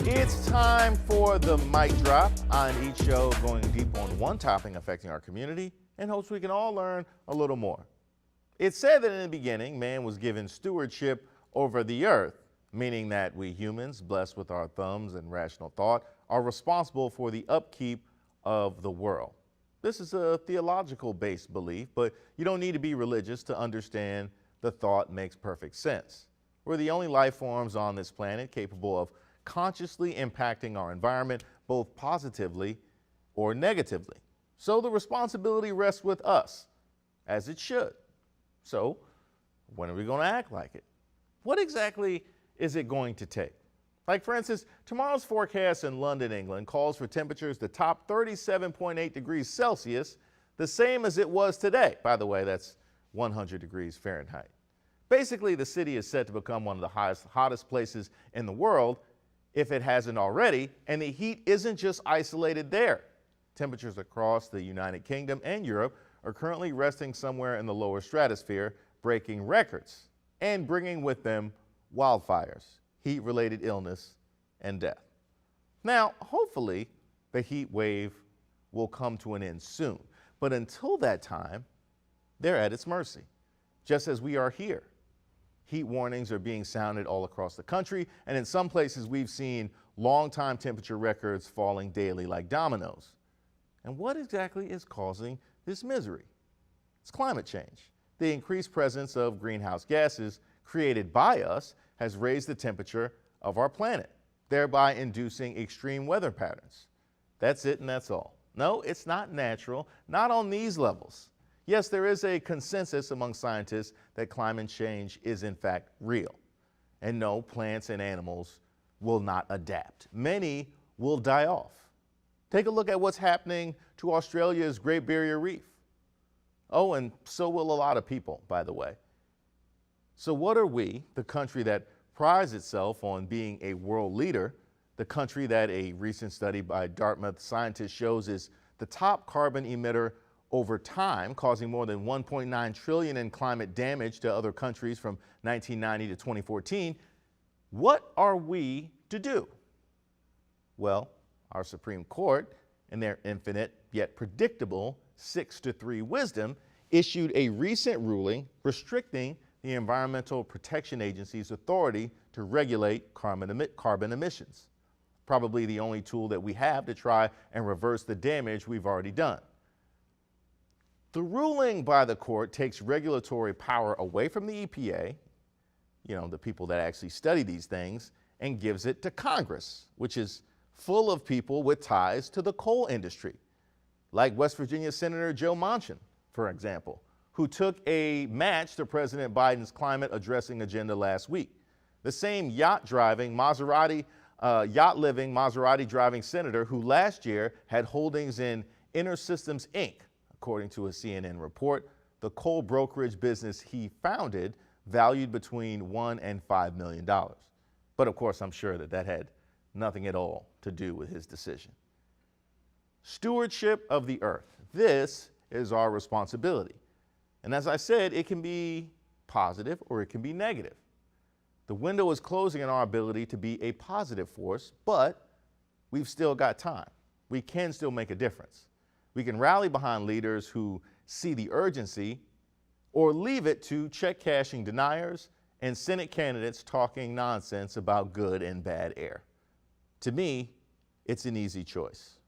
It's time for the mic drop. On each show, going deep on one topic affecting our community in hopes we can all learn a little more. It's said that in the beginning, man was given stewardship over the earth, meaning that we humans, blessed with our thumbs and rational thought, are responsible for the upkeep of the world. This is a theological-based belief, but you don't need to be religious to understand the thought makes perfect sense. We're the only life forms on this planet capable of consciously impacting our environment, both positively or negatively. So the responsibility rests with us, as it should. So when are we going to act like it? What exactly is it going to take? Like, for instance, tomorrow's forecast in London, England, calls for temperatures to top 37.8 degrees Celsius, the same as it was today. By the way, that's 100 degrees Fahrenheit. Basically, the city is set to become one of the hottest places in the world, if it hasn't already, and the heat isn't just isolated there. Temperatures across the United Kingdom and Europe are currently resting somewhere in the lower stratosphere, breaking records and bringing with them wildfires, heat-related illness, and death. Now, hopefully, the heat wave will come to an end soon, but until that time, they're at its mercy, just as we are here. Heat warnings are being sounded all across the country, and in some places we've seen long-time temperature records falling daily like dominoes. And what exactly is causing this misery? It's climate change. The increased presence of greenhouse gases created by us has raised the temperature of our planet, thereby inducing extreme weather patterns. That's it and that's all. No, it's not natural, not on these levels. Yes, there is a consensus among scientists that climate change is in fact real. And no, plants and animals will not adapt. Many will die off. Take a look at what's happening to Australia's Great Barrier Reef. Oh, and so will a lot of people, by the way. So what are we, the country that prides itself on being a world leader, the country that a recent study by Dartmouth scientists shows is the top carbon emitter over time, causing more than 1.9 trillion in climate damage to other countries from 1990 to 2014, what are we to do? Well, our Supreme Court, in their infinite yet predictable 6-3 wisdom, issued a recent ruling restricting the Environmental Protection Agency's authority to regulate carbon emissions. Probably the only tool that we have to try and reverse the damage we've already done. The ruling by the court takes regulatory power away from the EPA, the people that actually study these things, and gives it to Congress, which is full of people with ties to the coal industry, like West Virginia Senator Joe Manchin, for example, who took a match to President Biden's climate addressing agenda last week. The same yacht-living, Maserati-driving senator who last year had holdings in InterSystems, Inc., according to a CNN report, the coal brokerage business he founded valued between $1 and $5 million. But of course, I'm sure that had nothing at all to do with his decision. Stewardship of the earth. This is our responsibility. And as I said, it can be positive or it can be negative. The window is closing on our ability to be a positive force, but we've still got time. We can still make a difference. We can rally behind leaders who see the urgency, or leave it to check-cashing deniers and Senate candidates talking nonsense about good and bad air. To me, it's an easy choice.